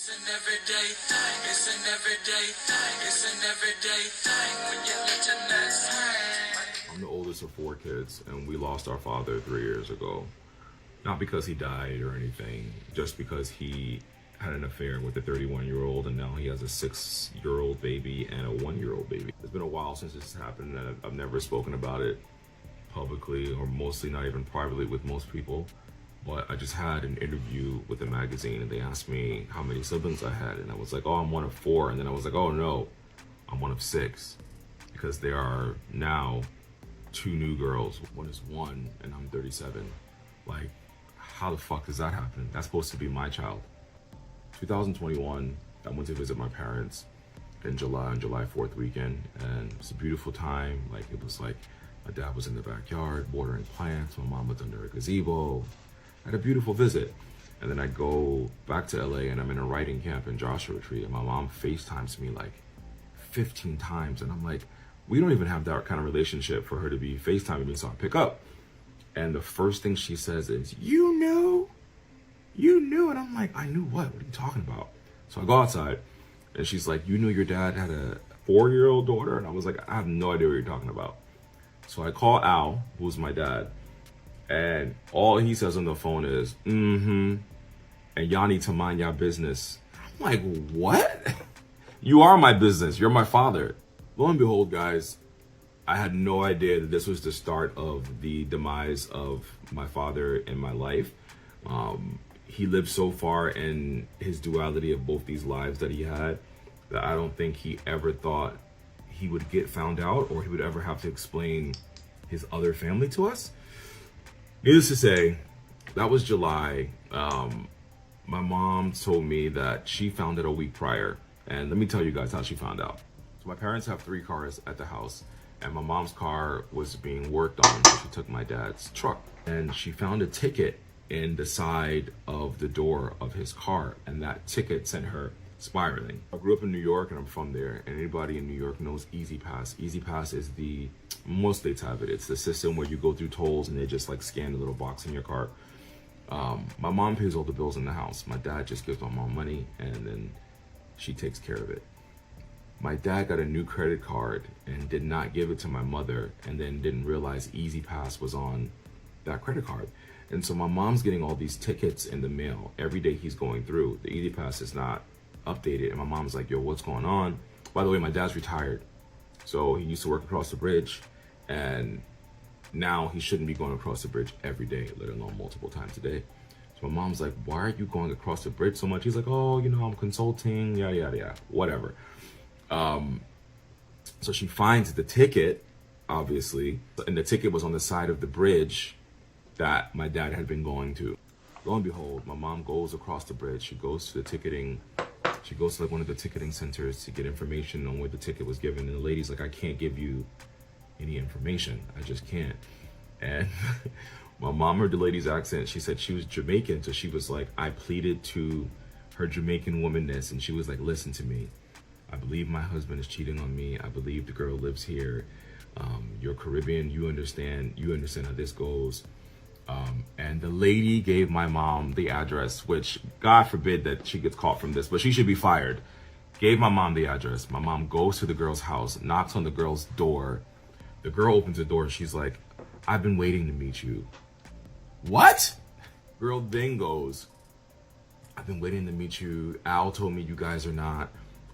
It's an everyday thing. It's an everyday thing. It's an everyday thing when you let your nuts hang. I'm the oldest of 4 kids, and we lost our father 3 years ago. Not because he died or anything, just because he had an affair with a 31-year-old, and now he has a 6-year-old baby and a 1-year-old baby. It's been a while since this happened, and I've never spoken about it publicly, or mostly not even privately with most people. But I just had an interview with a magazine, and they asked me how many siblings I had, and I was like, oh, I'm one of 4. And then I was like, oh no, I'm one of 6, because there are now 2 new girls. One is 1 and I'm 37. Like, how the fuck does that happen? That's supposed to be my child. 2021, I went to visit my parents in July, on July 4th weekend, and it was a beautiful time. Like, it was like my dad was in the backyard watering plants, my mom was under a gazebo. I had a beautiful visit. And then I go back to LA, and I'm in a writing camp in Joshua Tree, and my mom FaceTimes me like 15 times, and I'm like, we don't even have that kind of relationship for her to be FaceTiming me. So I pick up, and the first thing she says is, you knew? And I'm like, I knew what? What are you talking about? So I go outside, and she's like, you knew your dad had a 4-year-old daughter? And I was like, I have no idea what you're talking about. So I call Al, who's my dad, and all he says on the phone is, and y'all need to mind your business. I'm like, what? You are my business. You're my father. Lo and behold, guys, I had no idea that this was the start of the demise of my father in my life. He lived so far in his duality of both these lives that he had that I don't think he ever thought he would get found out, or he would ever have to explain his other family to us. Needless to say, that was July. My mom told me that she found it a week prior. And let me tell you guys how she found out. So my parents have 3 cars at the house, and my mom's car was being worked on, so she took my dad's truck. And she found a ticket in the side of the door of his car, and that ticket sent her spiraling. I grew up in New York, and I'm from there, and anybody in New York knows Easy Pass. Easy Pass is most states have it. It's the system where you go through tolls, and they just like scan the little box in your car. My mom pays all the bills in the house. My dad just gives my mom money, and then she takes care of it. My dad got a new credit card and did not give it to my mother, and then didn't realize Easy Pass was on that credit card. And so my mom's getting all these tickets in the mail every day he's going through. The Easy Pass is not updated, and my mom's like, yo, what's going on? By the way, my dad's retired. So he used to work across the bridge, and now he shouldn't be going across the bridge every day, let alone multiple times a day. So my mom's like, why are you going across the bridge so much? He's like, oh, you know, I'm consulting, yada, yada, yada, whatever. So she finds the ticket, obviously, and the ticket was on the side of the bridge that my dad had been going to. Lo and behold, my mom goes across the bridge. She goes to the ticketing. She goes to like one of the ticketing centers to get information on where the ticket was given. And the lady's like, I can't give you any information. I just can't. And my mom heard the lady's accent. She said she was Jamaican. So she was like, I pleaded to her Jamaican womanness. And she was like, listen to me. I believe my husband is cheating on me. I believe the girl lives here. You're Caribbean. You understand how this goes. And the lady gave my mom the address, which God forbid that she gets caught from this, but she should be fired. Gave my mom the address. My mom goes to the girl's house, knocks on the girl's door. The girl opens the door. She's like, I've been waiting to meet you. What? Girl then goes, I've been waiting to meet you. Al told me you guys are not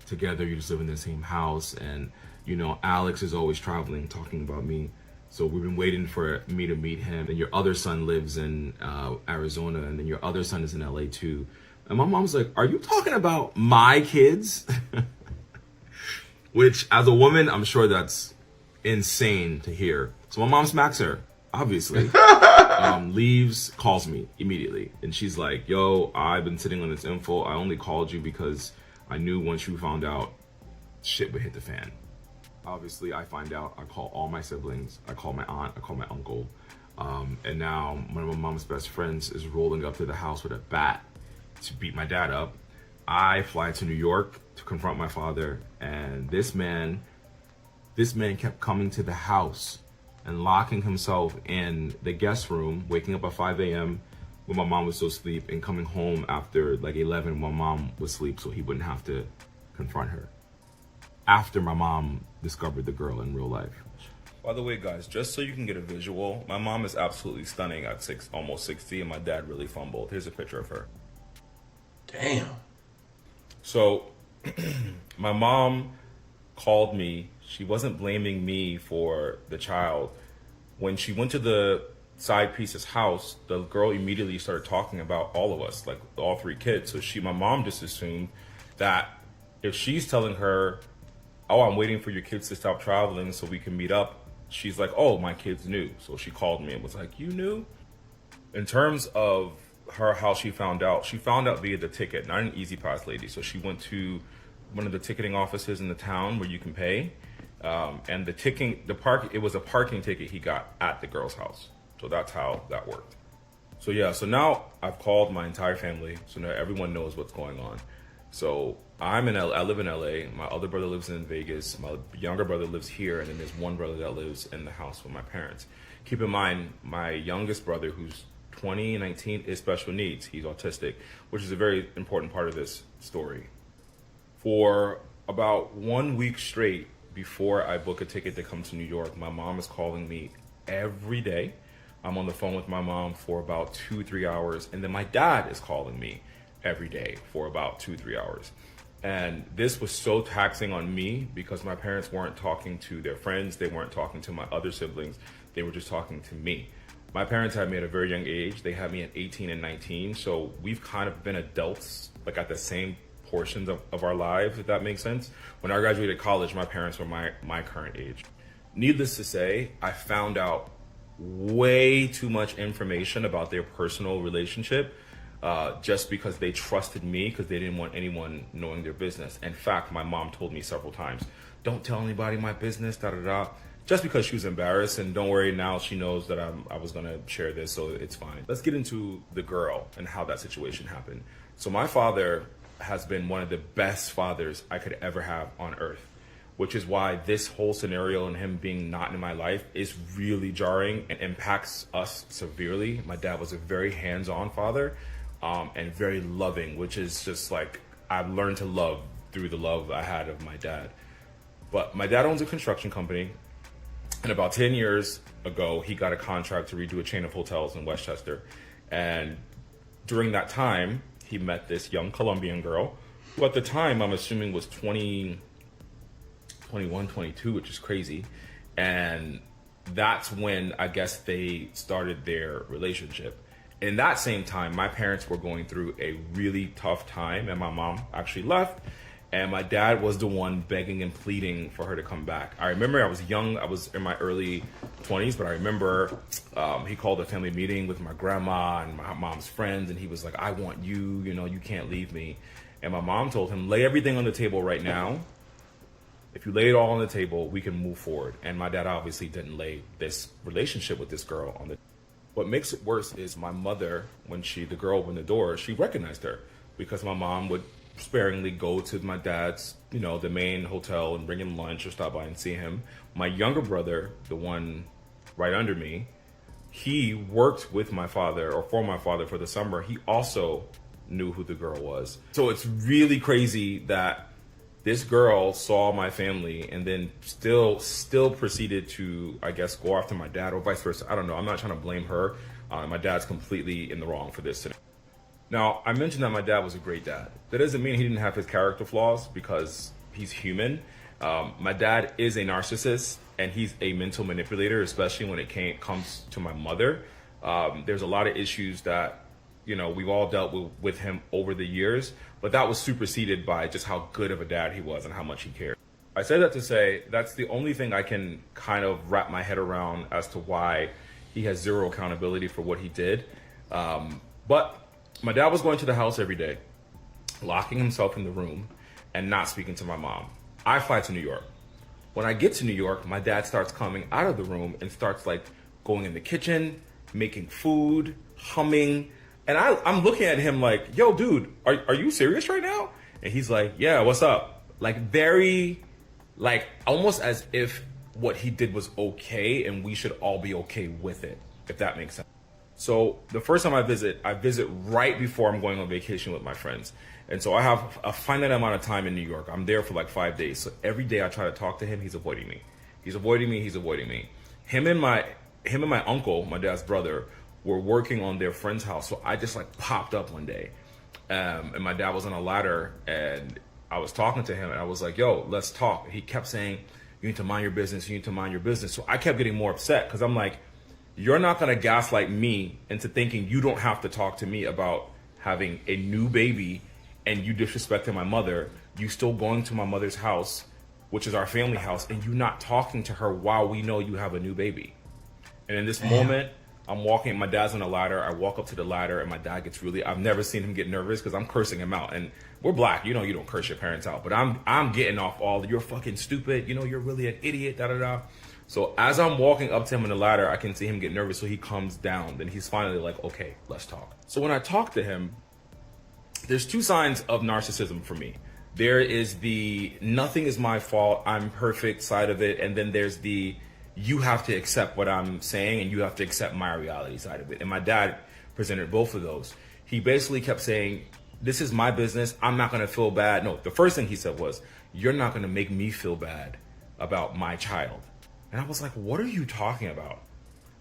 together. You just live in the same house. And, you know, Alex is always traveling, talking about me. So we've been waiting for me to meet him. And your other son lives in Arizona, and then your other son is in LA too. And my mom's like, are you talking about my kids? Which, as a woman, I'm sure that's insane to hear. So my mom smacks her, obviously. Leaves, calls me immediately. And she's like, yo, I've been sitting on this info. I only called you because I knew once you found out, shit would hit the fan. Obviously, I find out, I call all my siblings, I call my aunt, I call my uncle, and now one of my mom's best friends is rolling up to the house with a bat to beat my dad up. I fly to New York to confront my father, and this man kept coming to the house and locking himself in the guest room, waking up at 5 a.m., when my mom was still asleep, and coming home after like 11 when my mom was asleep so he wouldn't have to confront her. After my mom discovered the girl in real life. By the way, guys, just so you can get a visual, my mom is absolutely stunning at almost 60, and my dad really fumbled. Here's a picture of her. Damn. So, my mom called me. She wasn't blaming me for the child. When she went to the side piece's house, the girl immediately started talking about all of us, like all 3 kids. So my mom just assumed that if she's telling her, oh, I'm waiting for your kids to stop traveling so we can meet up, she's like, oh, my kids knew. So she called me and was like, you knew? In terms of her, how she found out via the ticket, not an Easy Pass lady. So she went to one of the ticketing offices in the town where you can pay. And it was a parking ticket he got at the girl's house. So that's how that worked. So yeah, so now I've called my entire family. So now everyone knows what's going on. So I live in LA. My other brother lives in Vegas. My younger brother lives here. And then there's one brother that lives in the house with my parents. Keep in mind, my youngest brother, who's 2019, is special needs. He's autistic, which is a very important part of this story. For about 1 week straight before I book a ticket to come to New York, my mom is calling me every day. I'm on the phone with my mom for about 2-3 hours. And then my dad is calling me every day for about 2-3 hours. And this was so taxing on me because my parents weren't talking to their friends. They weren't talking to my other siblings. They were just talking to me. My parents had me at a very young age. They had me at 18 and 19. So we've kind of been adults, like at the same portions of our lives, if that makes sense. When I graduated college, my parents were my current age. Needless to say, I found out way too much information about their personal relationship just because they trusted me, because they didn't want anyone knowing their business. In fact, my mom told me several times, don't tell anybody my business, just because she was embarrassed. And don't worry, now she knows that I was going to share this, so it's fine. Let's get into the girl and how that situation happened. So my father has been one of the best fathers I could ever have on earth, which is why this whole scenario and him being not in my life is really jarring and impacts us severely. My dad was a very hands-on father and very loving, which is just like I've learned to love through the love I had of my dad. But my dad owns a construction company, and about 10 years ago, he got a contract to redo a chain of hotels in Westchester. And during that time, he met this young Colombian girl, who at the time I'm assuming was 21, 22, which is crazy. And that's when I guess they started their relationship. In that same time, my parents were going through a really tough time, and my mom actually left. And my dad was the one begging and pleading for her to come back. I remember I was young. I was in my early 20s, but I remember he called a family meeting with my grandma and my mom's friends, and he was like, I want you, you can't leave me. And my mom told him, lay everything on the table right now. If you lay it all on the table, we can move forward. And my dad obviously didn't lay this relationship with this girl on the table. What makes it worse is my mother, when the girl opened the door, she recognized her because my mom would sparingly go to my dad's, the main hotel and bring him lunch or stop by and see him. My younger brother, the one right under me, he worked with my father or for my father for the summer. He also knew who the girl was. So it's really crazy that this girl saw my family and then still proceeded to, I guess, go after my dad or vice versa. I don't know. I'm not trying to blame her. My dad's completely in the wrong for this today. Now, I mentioned that my dad was a great dad. That doesn't mean he didn't have his character flaws because he's human. My dad is a narcissist and he's a mental manipulator, especially when it comes to my mother. There's a lot of issues that, we've all dealt with him over the years, but that was superseded by just how good of a dad he was and how much he cared. I say that to say that's the only thing I can kind of wrap my head around as to why he has zero accountability for what he did. But my dad was going to the house every day, locking himself in the room and not speaking to my mom. I fly to New York. When I get to New York, my dad starts coming out of the room and starts like going in the kitchen, making food, humming. And I'm looking at him like, yo, dude, are you serious right now? And he's like, yeah, what's up? Like very, like almost as if what he did was okay and we should all be okay with it, if that makes sense. So the first time I visit right before I'm going on vacation with my friends. And so I have a finite amount of time in New York. I'm there for like 5 days. So every day I try to talk to him, he's avoiding me. He's avoiding me, he's avoiding me. Him and my uncle, my dad's brother, were working on their friend's house. So I just like popped up one day. And my dad was on a ladder and I was talking to him and I was like, yo, let's talk. He kept saying, you need to mind your business, you need to mind your business. So I kept getting more upset because I'm like, you're not gonna gaslight me into thinking you don't have to talk to me about having a new baby and you disrespecting my mother, you still going to my mother's house, which is our family house, and you not talking to her while we know you have a new baby. And in this moment, I'm walking, my dad's on a ladder, I walk up to the ladder and my dad gets really, I've never seen him get nervous because I'm cursing him out. And we're black, you know you don't curse your parents out, but I'm getting off all, you're fucking stupid, you know, you're really an idiot, da-da-da. So as I'm walking up to him on the ladder, I can see him get nervous, so he comes down. Then he's finally like, okay, let's talk. So when I talk to him, there's two signs of narcissism for me. There is the nothing is my fault, I'm perfect side of it, and then there's the you have to accept what I'm saying and you have to accept my reality side of it. And my dad presented both of those. He basically kept saying, this is my business, I'm not gonna feel bad. No, the first thing he said was, you're not gonna make me feel bad about my child. And I was like, what are you talking about?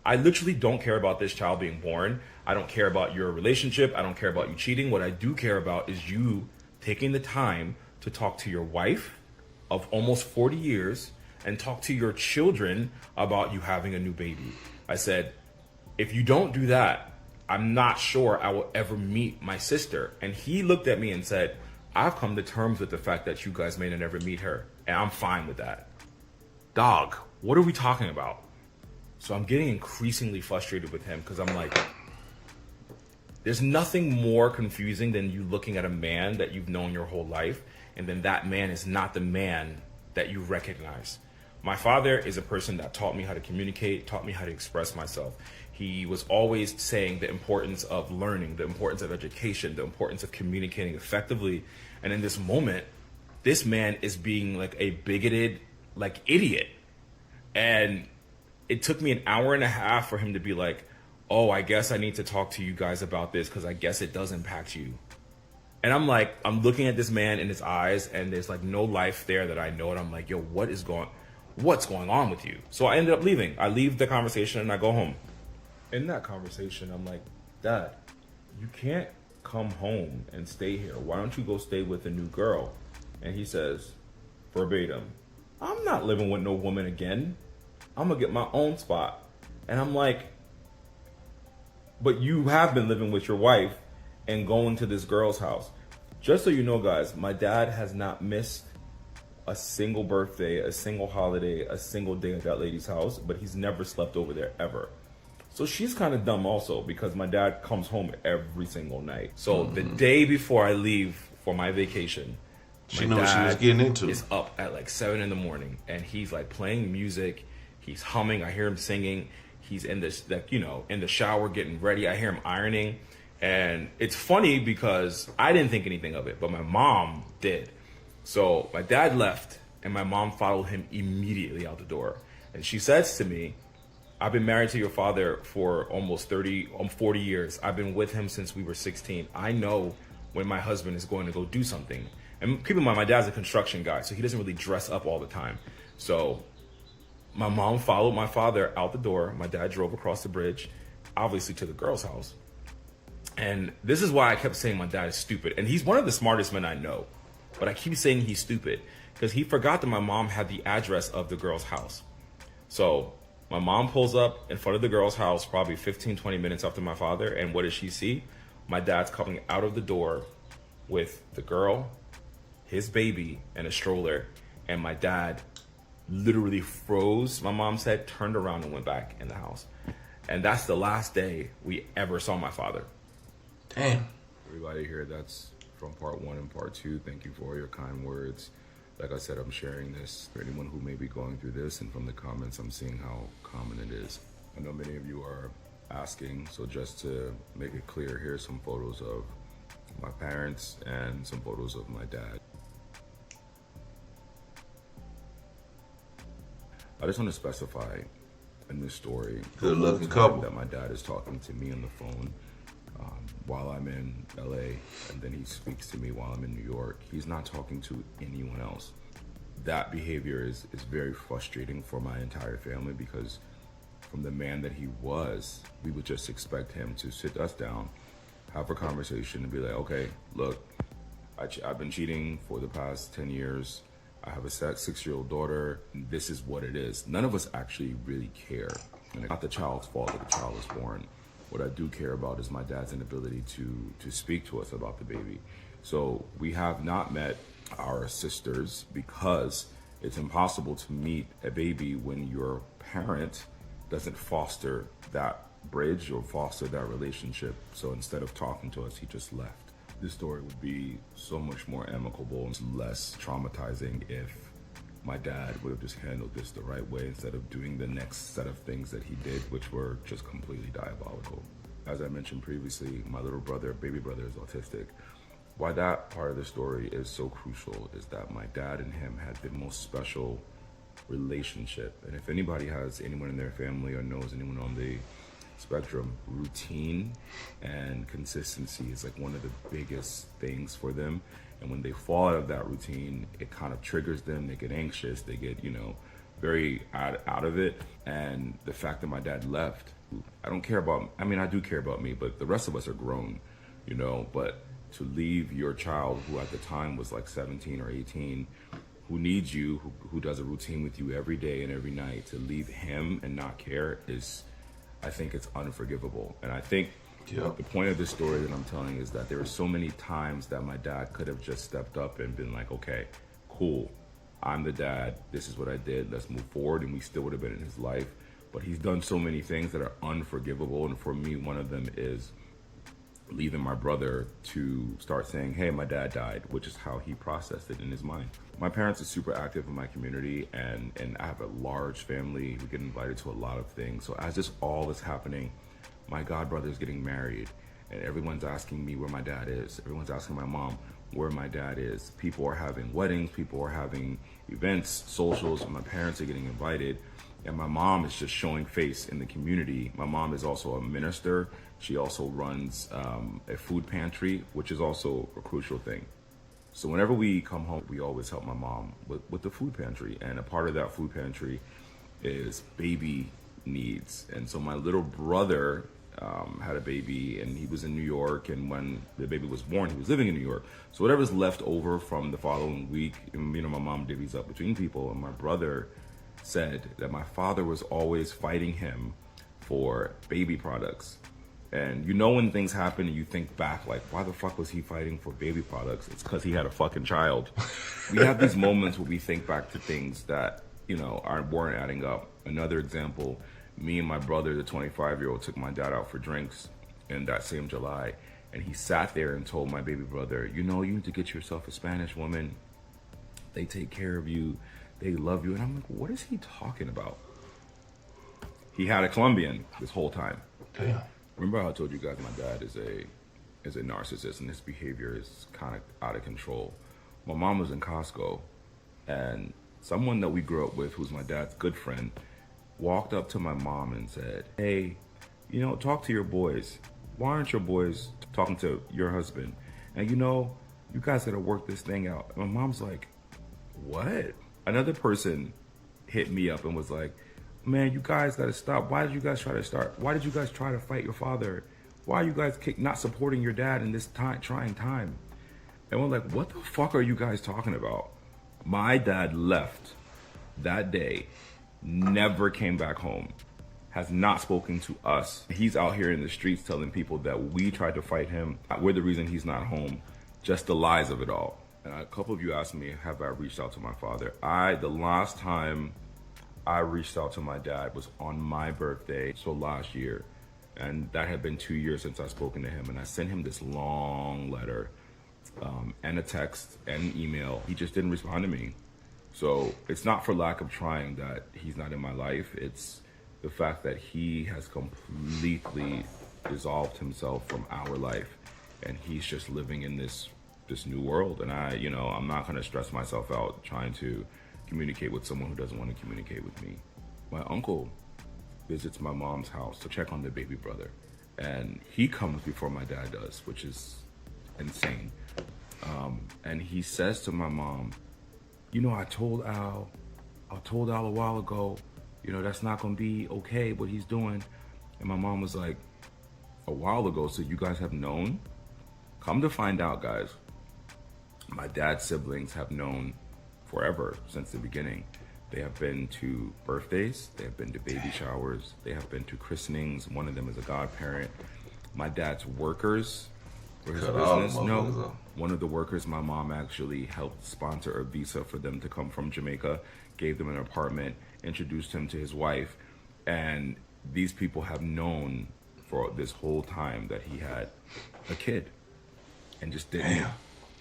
I literally don't care about this child being born. I don't care about your relationship. I don't care about you cheating. What I do care about is you taking the time to talk to your wife of almost 40 years and talk to your children about you having a new baby. I said, if you don't do that, I'm not sure I will ever meet my sister. And he looked at me and said, I've come to terms with the fact that you guys may never meet her. And I'm fine with that. Dog, what are we talking about? So I'm getting increasingly frustrated with him because I'm like, there's nothing more confusing than you looking at a man that you've known your whole life, and then that man is not the man that you recognize. My father is a person that taught me how to communicate, taught me how to express myself. He was always saying the importance of learning, the importance of education, the importance of communicating effectively. And in this moment, this man is being like a bigoted, like idiot. And it took me an hour and a half for him to be like, oh, I guess I need to talk to you guys about this because I guess it does impact you. And I'm like, I'm looking at this man in his eyes and there's like no life there that I know. And I'm like, yo, what's going on with you? So I ended up leaving. I leave the conversation and I go home. In that conversation, I'm like, Dad, you can't come home and stay here. Why don't you go stay with a new girl? And he says, verbatim, I'm not living with no woman again. I'm gonna get my own spot. And I'm like, but you have been living with your wife and going to this girl's house. Just so you know, guys, my dad has not missed a single birthday, a single holiday, a single day at that lady's house, but he's never slept over there ever. So she's kind of dumb also because my dad comes home every single night. So the day before I leave for my vacation, she knew what she was getting into. Is up at like 7 in the morning and he's like playing music. He's humming. I hear him singing. He's in this, like, you know, in the shower getting ready. I hear him ironing. And it's funny because I didn't think anything of it, but my mom did. So my dad left and my mom followed him immediately out the door. And she says to me, I've been married to your father for almost 40 years. I've been with him since we were 16. I know when my husband is going to go do something. And keep in mind, my dad's a construction guy, so he doesn't really dress up all the time. So my mom followed my father out the door. My dad drove across the bridge, obviously to the girl's house. And this is why I kept saying my dad is stupid. And he's one of the smartest men I know. But I keep saying he's stupid because he forgot that my mom had the address of the girl's house. So my mom pulls up in front of the girl's house probably 15, 20 minutes after my father. And what does she see? My dad's coming out of the door with the girl, his baby, and a stroller. And my dad literally froze, my mom said, turned around and went back in the house. And that's the last day we ever saw my father. Damn. Everybody here, that's from part 1 and part 2. Thank you for all your kind words. Like I said, I'm sharing this for anyone who may be going through this, and from the comments, I'm seeing how common it is. I know many of you are asking, so just to make it clear, here's some photos of my parents and some photos of my dad. I just want to specify, in this story. Good looking the whole time couple. that my dad is talking to me on the phone while I'm in LA, and then he speaks to me while I'm in New York. He's not talking to anyone else. That behavior is very frustrating for my entire family, because from the man that he was, we would just expect him to sit us down, have a conversation, and be like, okay, look, I've been cheating for the past 10 years. I have a 6-year-old daughter, and this is what it is. None of us actually really care. And it's not the child's fault that the child was born. What I do care about is my dad's inability to speak to us about the baby. So we have not met our sisters because it's impossible to meet a baby when your parent doesn't foster that bridge or foster that relationship. So instead of talking to us, he just left. This story would be so much more amicable and less traumatizing if my dad would have just handled this the right way instead of doing the next set of things that he did, which were just completely diabolical. As I mentioned previously, my little brother, baby brother, is autistic. Why that part of the story is so crucial is that my dad and him had the most special relationship. And if anybody has anyone in their family or knows anyone on the spectrum, routine and consistency is like one of the biggest things for them. And when they fall out of that routine, it kind of triggers them. They get anxious. They get, very out of it. And the fact that my dad left, I don't care about, I mean, I do care about me, but the rest of us are grown, but to leave your child, who at the time was like 17 or 18, who needs you, who does a routine with you every day and every night, to leave him and not care is, I think it's unforgivable. And I think the point of this story that I'm telling is that there are so many times that my dad could have just stepped up and been like, okay, cool, I'm the dad, this is what I did, let's move forward, and we still would have been in his life. But he's done so many things that are unforgivable, and for me, one of them is leaving my brother to start saying, hey, my dad died, which is how he processed it in his mind. My parents are super active in my community, and I have a large family. We get invited to a lot of things. So as this all is happening, my god brother's getting married, and everyone's asking me where my dad is. Everyone's asking my mom where my dad is. People are having weddings, people are having events, socials, and my parents are getting invited. And my mom is just showing face in the community. My mom is also a minister. She also runs a food pantry, which is also a crucial thing. So whenever we come home, we always help my mom with the food pantry. And a part of that food pantry is baby needs. And so my little brother had a baby, and he was in New York. And when the baby was born, he was living in New York. So whatever's left over from the following week, my mom divvies up between people. And my brother said that my father was always fighting him for baby products. And when things happen and you think back, like, why the fuck was he fighting for baby products? It's because he had a fucking child. We have these moments where we think back to things that, weren't adding up. Another example, me and my brother, the 25-year-old, took my dad out for drinks in that same July. And he sat there and told my baby brother, you need to get yourself a Spanish woman. They take care of you. They love you. And I'm like, what is he talking about? He had a Colombian this whole time. Damn. Remember how I told you guys my dad is a narcissist, and his behavior is kind of out of control. My mom was in Costco, and someone that we grew up with, who's my dad's good friend, walked up to my mom and said, hey, talk to your boys. Why aren't your boys talking to your husband? And you guys gotta work this thing out. And my mom's like, what? Another person hit me up and was like, man, you guys gotta stop. Why did you guys try to fight your father? Why are you guys not supporting your dad in this trying time? And we're like, what the fuck are you guys talking about? My dad left that day, never came back home, has not spoken to us. He's out here in the streets telling people that we tried to fight him. We're the reason he's not home. Just the lies of it all. And a couple of you asked me, have I reached out to my father? The last time I reached out to my dad was on my birthday, so last year. And that had been 2 years since I've spoken to him. And I sent him this long letter and a text and an email. He just didn't respond to me. So it's not for lack of trying that he's not in my life. It's the fact that he has completely dissolved himself from our life. And he's just living in this new world. And I'm not gonna stress myself out trying to communicate with someone who doesn't want to communicate with me. My uncle visits my mom's house to check on their baby brother. And he comes before my dad does, which is insane. And he says to my mom, you know, I told Al a while ago, you know, that's not gonna be okay what he's doing. And my mom was like, a while ago, so you guys have known? Come to find out, guys, my dad's siblings have known forever, since the beginning. They have been to birthdays, they have been to baby showers, they have been to christenings. One of them is a godparent. My dad's workers for his business. No, one of the workers, my mom actually helped sponsor a visa for them to come from Jamaica, gave them an apartment, introduced him to his wife, and these people have known for this whole time that he had a kid and just didn't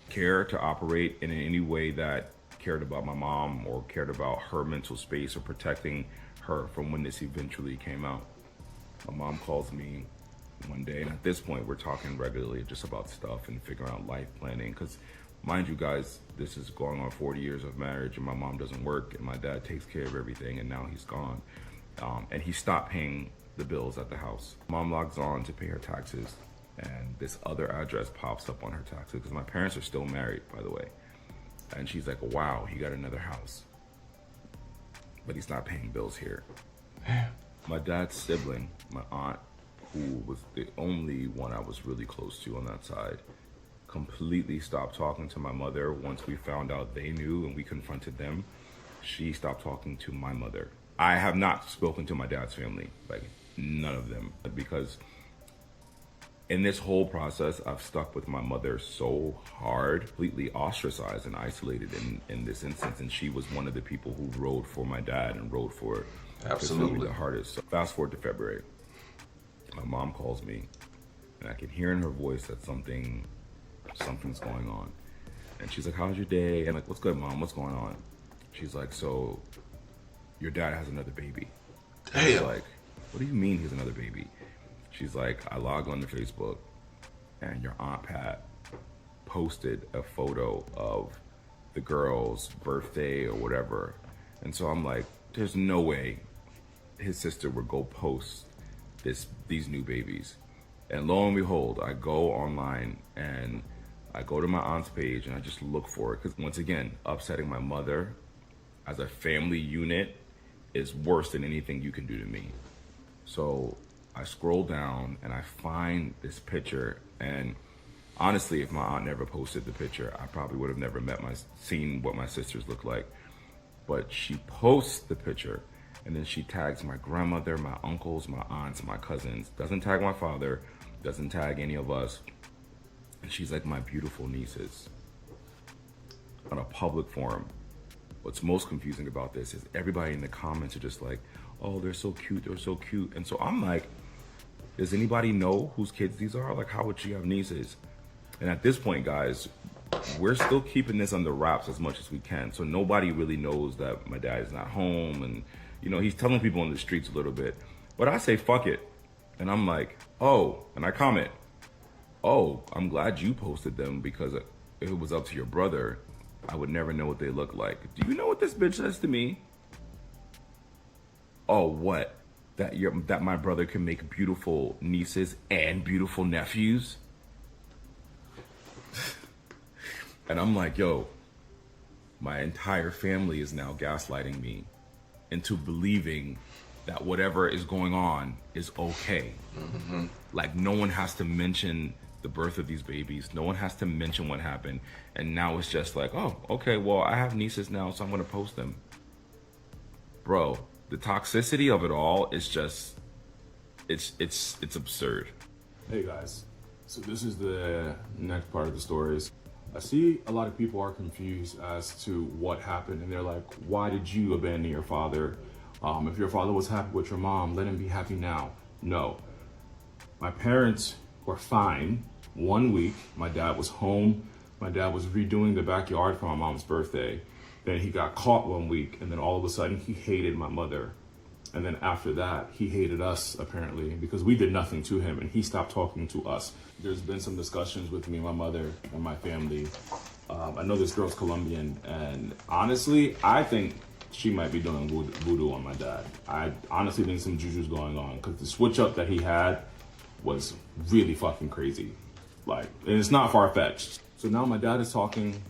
care to operate in any way that cared about my mom or cared about her mental space or protecting her from when this eventually came out. My mom calls me one day, and at this point we're talking regularly just about stuff and figuring out life planning, because mind you guys, this is going on 40 years of marriage and my mom doesn't work and my dad takes care of everything, and now he's gone. And he stopped paying the bills at the house. Mom logs on to pay her taxes, and this other address pops up on her taxes, because my parents are still married, by the way. And she's like, wow, he got another house, but he's not paying bills here. My dad's sibling, my aunt, who was the only one I was really close to on that side, completely stopped talking to my mother once we found out they knew and we confronted them. She stopped talking to my mother. I have not spoken to my dad's family, like none of them, because in this whole process, I've stuck with my mother so hard, completely ostracized and isolated in this instance. And she was one of the people who rode for my dad and rode for the hardest. So fast forward to February, my mom calls me and I can hear in her voice that something's going on. And she's like, how's your day? And I'm like, what's good, Mom? What's going on? She's like, so your dad has another baby. Damn. I was like, what do you mean he's another baby? She's like, I logged on to Facebook and your Aunt Pat posted a photo of the girl's birthday or whatever. And so I'm like, there's no way his sister would go post these new babies. And lo and behold, I go online and I go to my aunt's page and I just look for it. Because once again, upsetting my mother as a family unit is worse than anything you can do to me. So I scroll down and I find this picture, and honestly, if my aunt never posted the picture, I probably would have never seen what my sisters look like. But she posts the picture and then she tags my grandmother, my uncles, my aunts, my cousins, doesn't tag my father, doesn't tag any of us. And she's like, my beautiful nieces, on a public forum. What's most confusing about this is everybody in the comments are just like, oh, they're so cute, they're so cute. And so I'm like, does anybody know whose kids these are? Like, how would she have nieces? And at this point, guys, we're still keeping this under wraps as much as we can. So nobody really knows that my dad is not home. And, you know, he's telling people on the streets a little bit. But I say, fuck it. And I'm like, oh, and I comment, oh, I'm glad you posted them, because if it was up to your brother, I would never know what they look like. Do you know what this bitch says to me? Oh, what? That my brother can make beautiful nieces and beautiful nephews? And I'm like, yo, my entire family is now gaslighting me into believing that whatever is going on is okay. Mm-hmm. Like, no one has to mention the birth of these babies. No one has to mention what happened. And now it's just like, oh, okay, well, I have nieces now, so I'm gonna post them. Bro, the toxicity of it all is just, it's absurd. Hey guys, so this is the next part of the stories. I see a lot of people are confused as to what happened, and they're like, why did you abandon your father? If your father was happy with your mom, let him be happy now. No, my parents were fine. 1 week, my dad was home. My dad was redoing the backyard for my mom's birthday. Then he got caught 1 week, and then all of a sudden he hated my mother. And then after that, he hated us, apparently, because we did nothing to him, and he stopped talking to us. There's been some discussions with me, my mother, and my family. I know this girl's Colombian, and honestly, I think she might be doing voodoo on my dad. I honestly think some juju's going on because the switch up that he had was really fucking crazy. Like, and it's not far-fetched. So now my dad is talking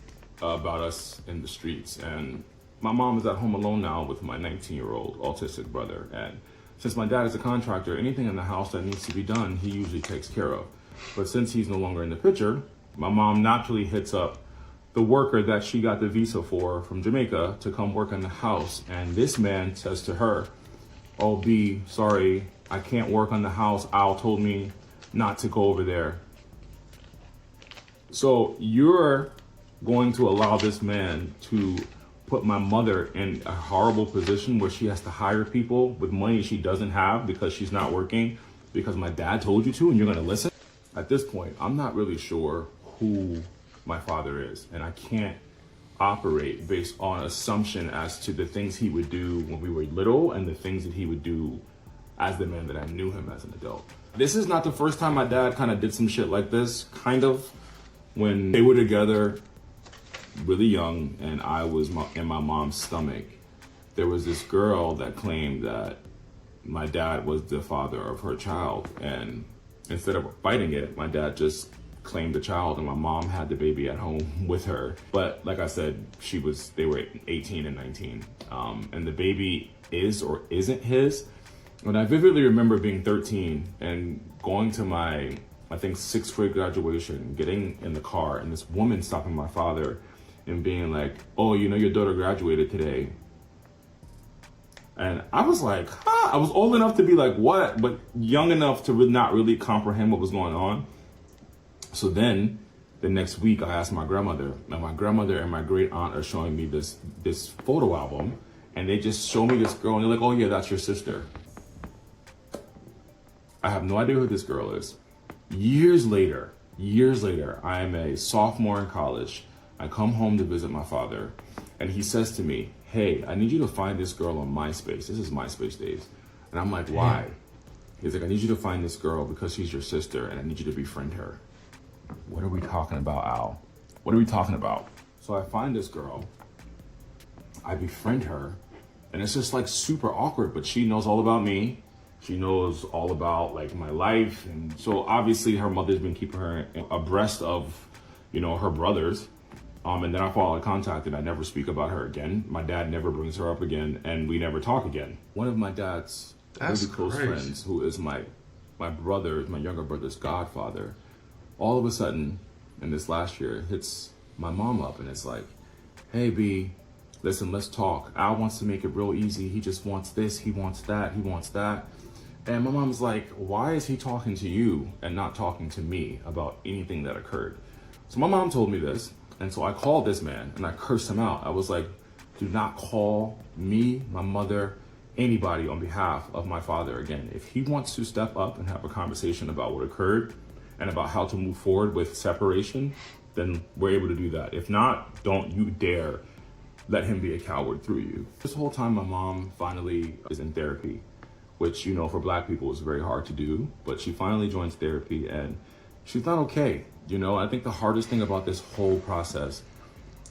about us in the streets, and my mom is at home alone now with my 19-year-old autistic brother. And since my dad is a contractor, anything in the house that needs to be done, he usually takes care of. But since he's no longer in the picture, my mom naturally hits up the worker that she got the visa for from Jamaica to come work in the house. And this man says to her, "Oh, B, sorry, I can't work on the house. Al told me not to go over there." So you're going to allow this man to put my mother in a horrible position where she has to hire people with money she doesn't have because she's not working because my dad told you to, and you're going to listen? At this point, I'm not really sure who my father is, and I can't operate based on assumption as to the things he would do when we were little and the things that he would do as the man that I knew him as an adult. This is not the first time my dad kind of did some shit like this, kind of. When they were together, really young, and I was in my mom's stomach, there was this girl that claimed that my dad was the father of her child. And instead of fighting it, my dad just claimed the child, and my mom had the baby at home with her. But like I said, they were 18 and 19. And the baby is or isn't his. And I vividly remember being 13 and going to my, I think, 6th grade graduation, getting in the car, and this woman stopping my father and being like, "Oh, you know, your daughter graduated today." And I was like, huh? I was old enough to be like, what? But young enough to not really comprehend what was going on. So then the next week I asked my grandmother, and my grandmother and my great aunt are showing me this photo album, and they just show me this girl, and they're like, "Oh yeah, that's your sister." I have no idea who this girl is. Years later, I am a sophomore in college. I come home to visit my father, and he says to me, "Hey, I need you to find this girl on MySpace." This is MySpace days. And I'm like, "Why?" He's like, "I need you to find this girl because she's your sister, and I need you to befriend her." What are we talking about, Al? What are we talking about? So I find this girl, I befriend her, and it's just like super awkward, but she knows all about me. She knows all about like my life. And so obviously her mother's been keeping her abreast of, you know, her brothers. And then I fall out of contact and I never speak about her again. My dad never brings her up again, and we never talk again. One of my dad's really close friends, who is my younger brother's godfather, all of a sudden in this last year hits my mom up, and it's like, "Hey B, listen, let's talk. Al wants to make it real easy. He just wants this, he wants that, he wants that." And my mom's like, "Why is he talking to you and not talking to me about anything that occurred?" So my mom told me this, and so I called this man and I cursed him out. I was like, "Do not call me, my mother, anybody on behalf of my father again. If he wants to step up and have a conversation about what occurred and about how to move forward with separation, then we're able to do that. If not, don't you dare let him be a coward through you." This whole time, my mom finally is in therapy, which, you know, for Black people is very hard to do, but she finally joins therapy and she's not okay. You know, I think the hardest thing about this whole process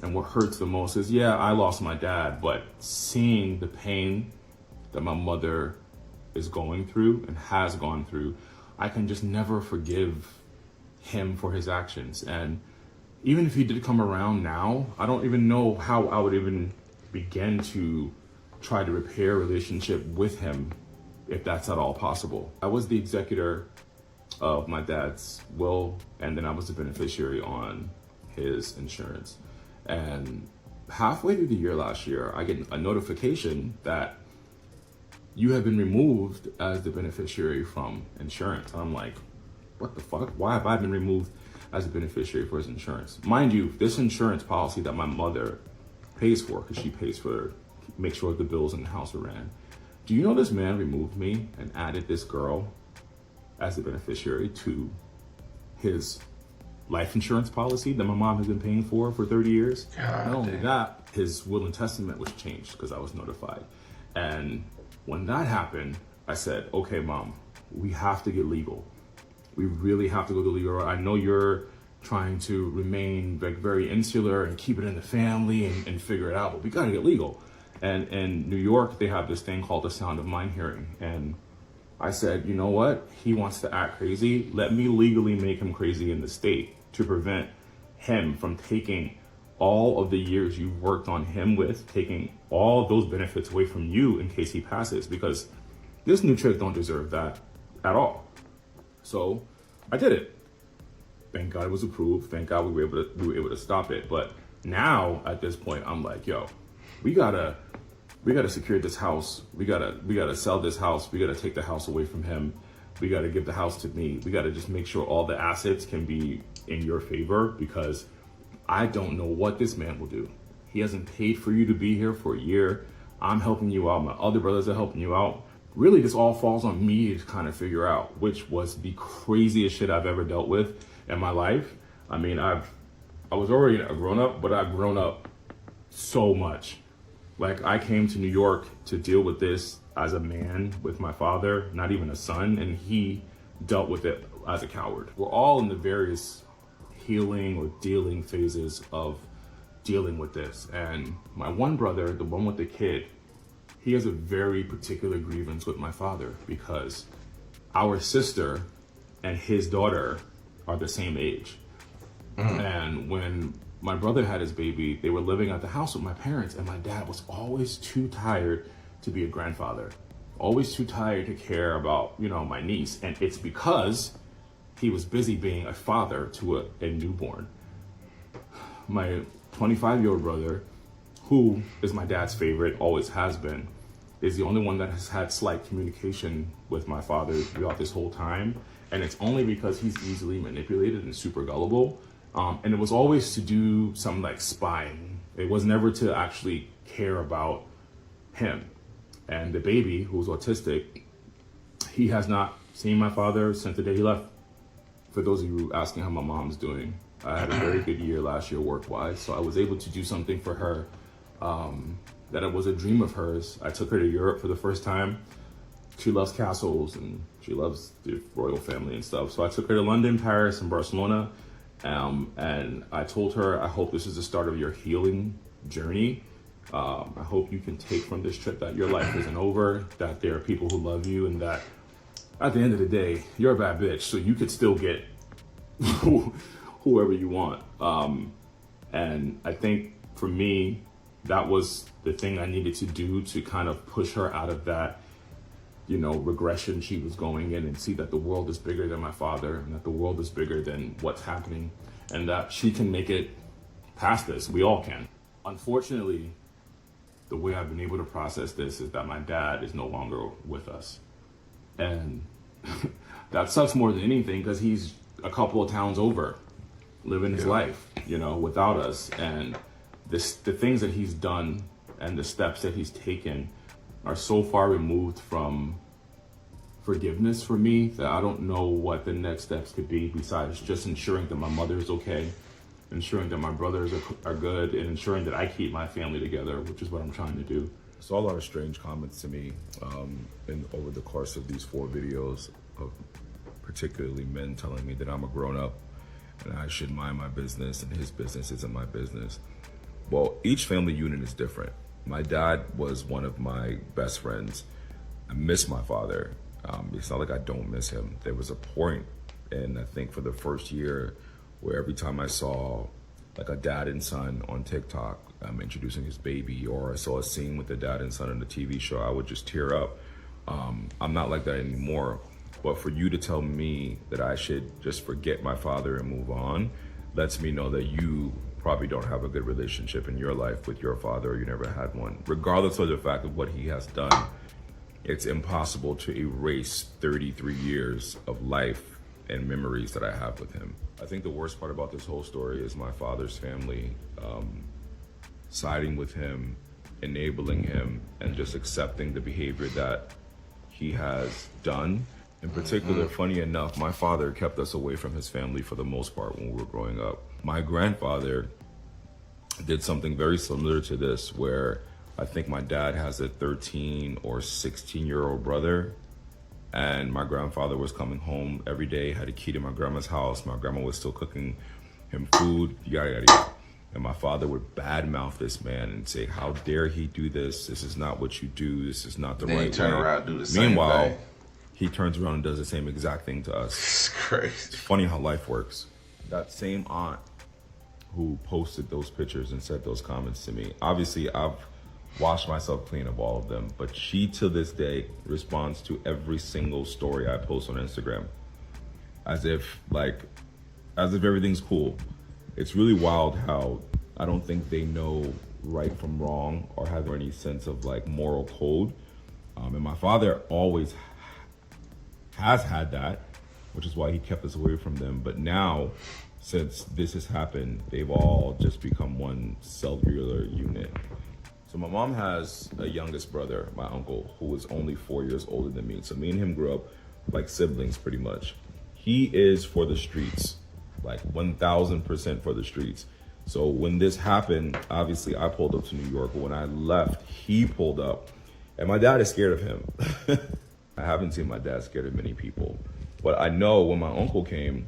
and what hurts the most is, yeah, I lost my dad, but seeing the pain that my mother is going through and has gone through, I can just never forgive him for his actions. And even if he did come around now, I don't even know how I would even begin to try to repair a relationship with him, if that's at all possible. I was the executor of my dad's will, and then I was the beneficiary on his insurance. And halfway through the year last year, I get a notification that you have been removed as the beneficiary from insurance. And I'm like, what the fuck? Why have I been removed as a beneficiary for his insurance? Mind you, this insurance policy that my mother pays for, because she pays for, make sure the bills in the house are ran. Do you know this man removed me and added this girl as a beneficiary to his life insurance policy that my mom has been paying for 30 years? Not only that, his will and testament was changed because I was notified. And when that happened, I said, "Okay, Mom, we have to get legal. We really have to go to legal route. I know you're trying to remain very insular and keep it in the family and figure it out, but we gotta get legal." And in New York, they have this thing called the sound of mind hearing. And I said, you know what? He wants to act crazy. Let me legally make him crazy in the state to prevent him from taking all of the years you've worked on him with, taking all of those benefits away from you in case he passes, because this new chick don't deserve that at all. So I did it. Thank God it was approved. Thank God we were able to stop it. But now at this point, I'm like, yo, we gotta secure this house. We gotta sell this house. We gotta take the house away from him. We gotta give the house to me. We gotta just make sure all the assets can be in your favor, because I don't know what this man will do. He hasn't paid for you to be here for a year. I'm helping you out. My other brothers are helping you out. Really, this all falls on me to kind of figure out, which was the craziest shit I've ever dealt with in my life. I mean, I was already a grown up, but I've grown up so much. Like, I came to New York to deal with this as a man with my father, not even a son, and he dealt with it as a coward. We're all in the various healing or dealing phases of dealing with this. And my one brother, the one with the kid, he has a very particular grievance with my father, because our sister and his daughter are the same age. And when my brother had his baby, they were living at the house with my parents, and my dad was always too tired to be a grandfather, always too tired to care about, you know, my niece. And it's because he was busy being a father to a newborn. My 25-year-old brother, who is my dad's favorite, always has been, is the only one that has had slight communication with my father throughout this whole time. And it's only because he's easily manipulated and super gullible. And it was always to do some like spying. It was never to actually care about him. And the baby, who's autistic, he has not seen my father since the day he left. For those of you asking how my mom's doing, I had a very good year last year work-wise, so I was able to do something for her that it was a dream of hers. I took her to Europe for the first time. She loves castles and she loves the royal family and stuff. So I took her to London, Paris, and Barcelona. And I told her, I hope this is the start of your healing journey. I hope you can take from this trip that your life isn't over, that there are people who love you, and that at the end of the day, you're a bad bitch, so you could still get whoever you want. And I think for me, that was the thing I needed to do to kind of push her out of that, you know, regression she was going in, and see that the world is bigger than my father, and that the world is bigger than what's happening, and that she can make it past this. We all can. Unfortunately, the way I've been able to process this is that my dad is no longer with us. And that sucks more than anything, because he's a couple of towns over, living his life, you know, without us. And the things that he's done and the steps that he's taken are so far removed from forgiveness for me that I don't know what the next steps could be, besides just ensuring that my mother is okay, ensuring that my brothers are good, and ensuring that I keep my family together, which is what I'm trying to do. I saw a lot of strange comments to me over the course of these 4 videos, of particularly men telling me that I'm a grown-up and I should mind my business and his business isn't my business. Well, each family unit is different. My dad was one of my best friends. I miss my father. It's not like I don't miss him. There was a point, and I think for the first year, where every time I saw like a dad and son on TikTok introducing his baby, or I saw a scene with the dad and son on the TV show, I would just tear up. I'm not like that anymore. But for you to tell me that I should just forget my father and move on, lets me know that you probably don't have a good relationship in your life with your father, or you never had one. Regardless of the fact of what he has done, it's impossible to erase 33 years of life and memories that I have with him. I think the worst part about this whole story is my father's family siding with him, enabling him, and just accepting the behavior that he has done. In particular, funny enough, my father kept us away from his family for the most part when we were growing up. My grandfather did something very similar to this, where I think my dad has a 13 or 16-year-old brother, and my grandfather was coming home every day, had a key to my grandma's house. My grandma was still cooking him food, yada, yada, yada. And my father would badmouth this man and say, how dare he do this? This is not what you do. This is not the Then right he turn way. around and do the same Meanwhile, thing. he turns around and does the same exact thing to us. It's crazy. It's funny how life works. That same aunt who posted those pictures and said those comments to me, obviously I've washed myself clean of all of them, but she to this day responds to every single story I post on Instagram as if everything's cool. It's really wild how I don't think they know right from wrong or have any sense of like moral code. And my father always has had that, which is why he kept us away from them. But now, since this has happened, they've all just become one cellular unit. So my mom has a youngest brother, my uncle, who is only 4 years older than me. So me and him grew up like siblings pretty much. He is for the streets, like 1000% for the streets. So when this happened, obviously I pulled up to New York, but when I left, he pulled up. And my dad is scared of him. I haven't seen my dad scared of many people. But I know when my uncle came,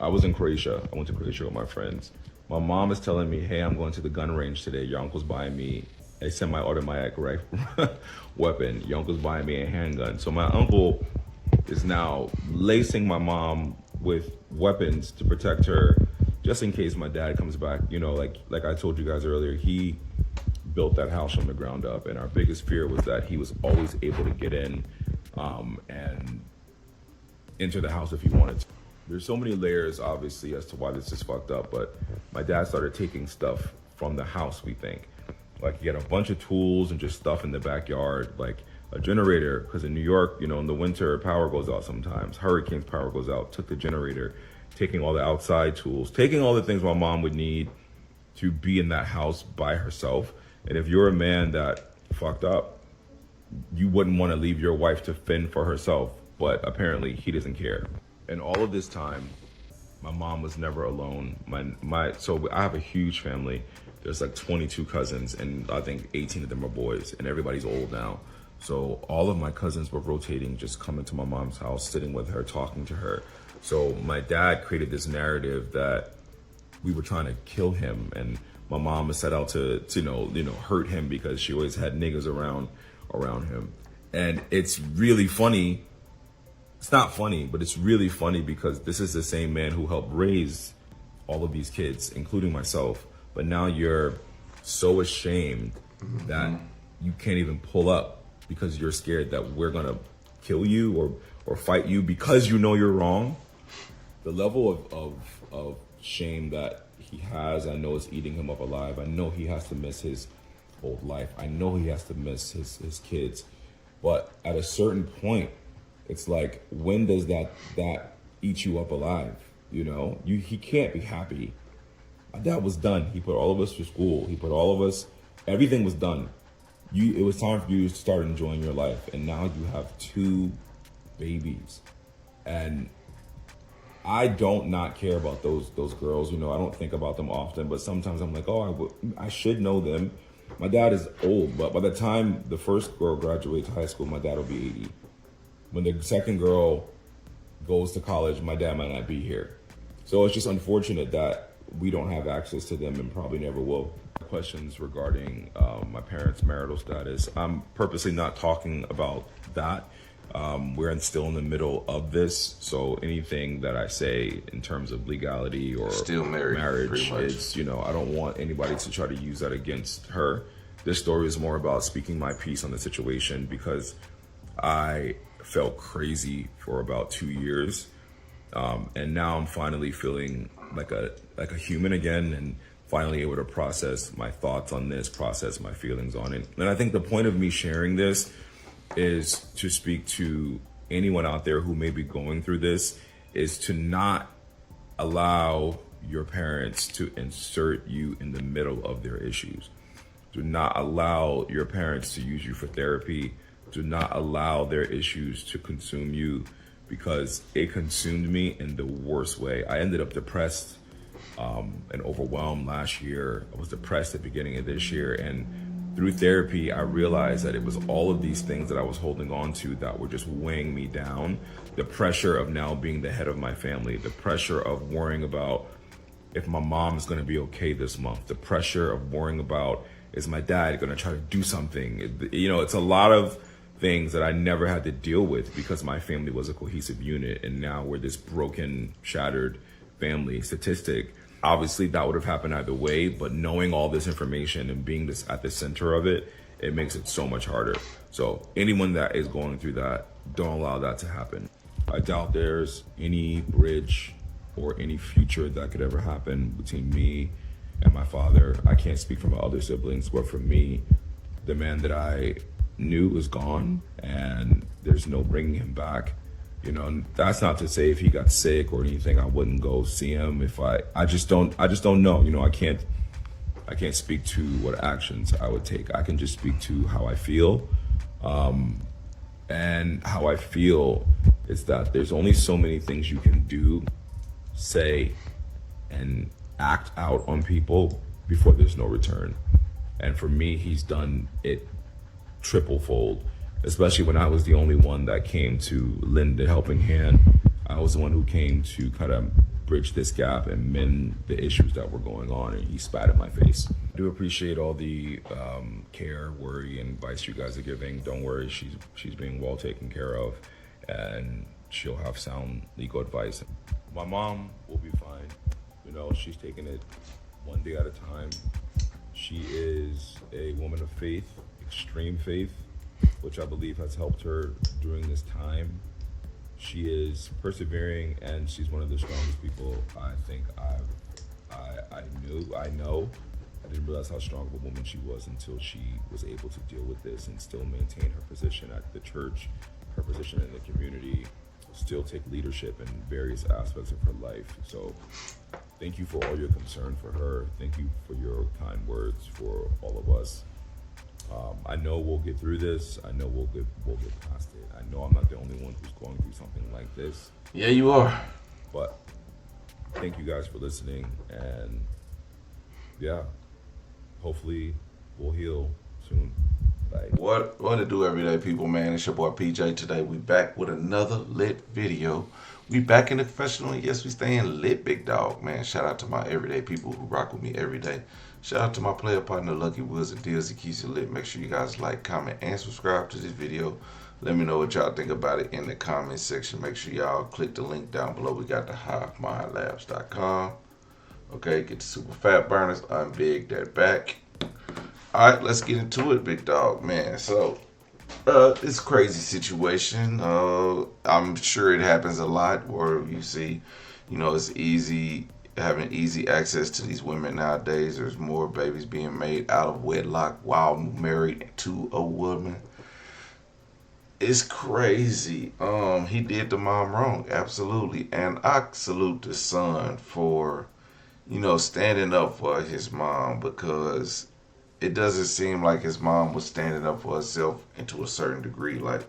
I was in Croatia. I went to Croatia with my friends. My mom is telling me, hey, I'm going to the gun range today. Your uncle's buying me a semi-automatic weapon. Your uncle's buying me a handgun. So my uncle is now lacing my mom with weapons to protect her, just in case my dad comes back. You know, like I told you guys earlier, he built that house from the ground up, and our biggest fear was that he was always able to get in and enter the house if he wanted to. There's so many layers, obviously, as to why this is fucked up, but my dad started taking stuff from the house, we think. Like, he had a bunch of tools and just stuff in the backyard, like a generator, because in New York, you know, in the winter, power goes out sometimes. Hurricanes, power goes out. Took the generator, taking all the outside tools, taking all the things my mom would need to be in that house by herself. And if you're a man that fucked up, you wouldn't want to leave your wife to fend for herself, but apparently he doesn't care. And all of this time, my mom was never alone. So I have a huge family. There's like 22 cousins, and I think 18 of them are boys, and everybody's old now. So all of my cousins were rotating, just coming to my mom's house, sitting with her, talking to her. So my dad created this narrative that we were trying to kill him, and my mom was set out to hurt him because she always had niggas around him. And it's really funny. It's not funny, but it's really funny because this is the same man who helped raise all of these kids, including myself. But now you're so ashamed that you can't even pull up because you're scared that we're gonna kill you or fight you because you know you're wrong. The level of shame that he has, I know, is eating him up alive. I know he has to miss his old life. I know he has to miss his kids. But at a certain point, it's like, when does that eat you up alive? You know, he can't be happy. My dad was done. He put all of us through school. He put all of us, everything was done. It was time for you to start enjoying your life. And now you have 2 babies. And I don't not care about those girls. You know, I don't think about them often, but sometimes I'm like, I should know them. My dad is old, but by the time the first girl graduates high school, my dad will be 80. When the second girl goes to college, my dad might not be here. So it's just unfortunate that we don't have access to them and probably never will. Questions regarding my parents' marital status. I'm purposely not talking about that. We're still in the middle of this, so anything that I say in terms of legality or still marriage is, you know, I don't want anybody to try to use that against her. This story is more about speaking my piece on the situation because I felt crazy for about 2 years, and now I'm finally feeling like a human again, and finally able to process my thoughts on this, process my feelings on it. And I think the point of me sharing this is to speak to anyone out there who may be going through this, is to not allow your parents to insert you in the middle of their issues. Do not allow your parents to use you for therapy. Do not allow their issues to consume you, because it consumed me in the worst way. I ended up depressed and overwhelmed last year. I was depressed at the beginning of this year, and through therapy, I realized that it was all of these things that I was holding on to that were just weighing me down. The pressure of now being the head of my family, the pressure of worrying about if my mom is going to be okay this month. The pressure of worrying about, is my dad going to try to do something? You know, it's a lot of things that I never had to deal with because my family was a cohesive unit, and now we're this broken, shattered family statistic. Obviously, that would have happened either way, but knowing all this information and being this at the center of it, it makes it so much harder. So anyone that is going through that, don't allow that to happen. I doubt there's any bridge or any future that could ever happen between me and my father. I can't speak for my other siblings, but for me, the man that I knew is gone, and there's no bringing him back. You know, and that's not to say if he got sick or anything, I wouldn't go see him. If I just don't know. You know, I can't speak to what actions I would take. I can just speak to how I feel. And how I feel is that there's only so many things you can do, say, and act out on people before there's no return. And for me, he's done it triple fold, especially when I was the only one that came to lend a helping hand. I was the one who came to kind of bridge this gap and mend the issues that were going on, and he spat in my face. I do appreciate all the care, worry, and advice you guys are giving. Don't worry, she's being well taken care of, and she'll have sound legal advice. My mom will be fine. You know, she's taking it one day at a time. She is a woman of faith, extreme faith, which I believe has helped her during this time. She is persevering, and she's one of the strongest people I think I know. I didn't realize how strong of a woman she was until she was able to deal with this and still maintain her position at the church, her position in the community, still take leadership in various aspects of her life. So thank you for all your concern for her. Thank you for your kind words for all of us. I know we'll get through this. I know we'll get past it. I know I'm not the only one who's going through something like this. Yeah, you are. But thank you guys for listening, and yeah, hopefully we'll heal soon. Bye. What to do, everyday people, man? It's your boy PJ. Today we back with another lit video. We back in the confessional, and yes, we staying lit, big dog, man. Shout out to my everyday people who rock with me every day. Shout out to my player partner, Lucky Woods and Deals. He keeps it lit. Make sure you guys like, comment, and subscribe to this video. Let me know what y'all think about it in the comment section. Make sure y'all click the link down below. We got the HiveMindLabs.com. Okay, get the super fat burners, unbig that back. All right, let's get into it, big dog, man. So, it's a crazy situation. I'm sure it happens a lot where you see, you know, it's easy, having easy access to these women nowadays. There's more babies being made out of wedlock while married to a woman. It's crazy. He did the mom wrong, absolutely. And I salute the son for, you know, standing up for his mom, because it doesn't seem like his mom was standing up for herself, and to a certain degree. Like,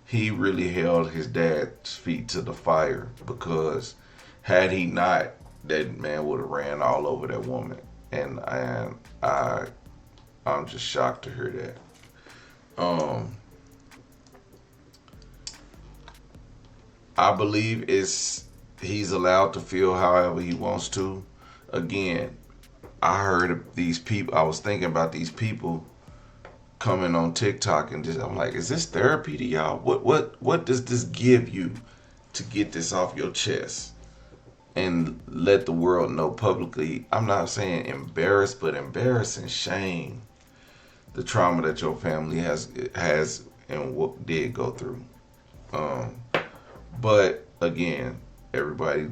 he really held his dad's feet to the fire, because had he not, that man would have ran all over that woman. And I'm just shocked to hear that. I believe he's allowed to feel however he wants to. Again, I heard of these people. I was thinking about these people coming on TikTok, and just, I'm like, is this therapy to y'all? What does this give you to get this off your chest and let the world know publicly? I'm not saying embarrass, but embarrass and shame the trauma that your family has and what did go through. But again, everybody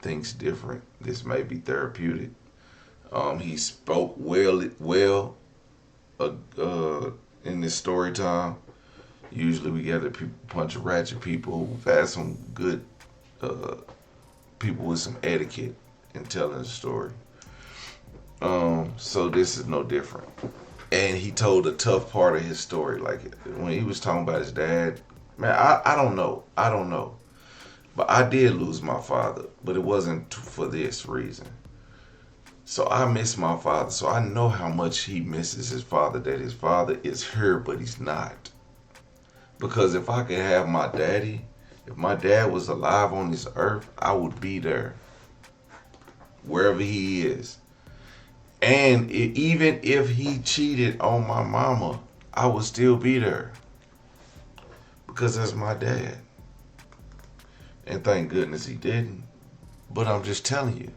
thinks different. This may be therapeutic. He spoke well in this story time. Usually we gather a bunch of ratchet people. We've had some good people with some etiquette in telling the story. So this is no different. And he told a tough part of his story. Like, when he was talking about his dad, man, I don't know. But I did lose my father, but it wasn't for this reason. So I miss my father. So I know how much he misses his father, that his father is here, but he's not. Because if I could have my daddy, if my dad was alive on this earth, I would be there. wherever he is. And even if he cheated on my mama, I would still be there. Because that's my dad. And thank goodness he didn't. But I'm just telling you.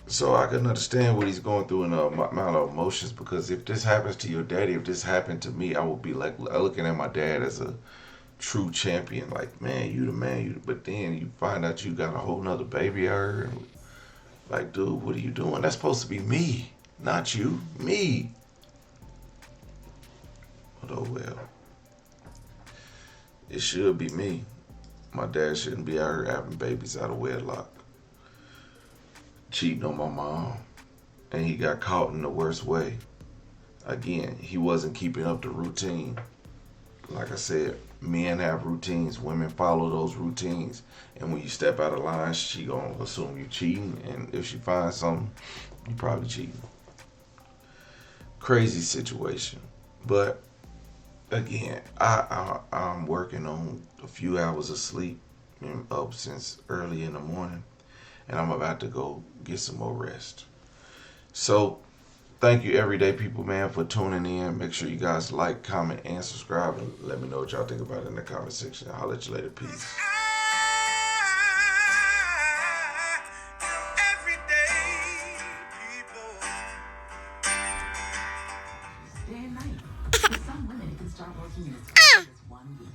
So I can understand what he's going through in the amount of emotions. Because if this happens to your daddy, if this happened to me, I would be like looking at my dad as a true champion. Like, man, you the man. But then you find out you got a whole nother baby out. Like, dude, what are you doing? That's supposed to be me, not you. Me. But oh well. It should be me. My dad shouldn't be out here having babies out of wedlock. Cheating on my mom. And he got caught in the worst way. Again, he wasn't keeping up the routine. Like I said, men have routines. Women follow those routines. And when you step out of line, she gonna assume you cheating. And if she finds something, you probably cheating. Crazy situation. But again, I'm working on a few hours of sleep. I'm up since early in the morning. And I'm about to go get some more rest. So, thank you, everyday people, man, for tuning in. Make sure you guys like, comment, and subscribe. And let me know what y'all think about it in the comment section. I'll let you later. Peace. Day and night. For some women, it can start working in as fast as 1 week.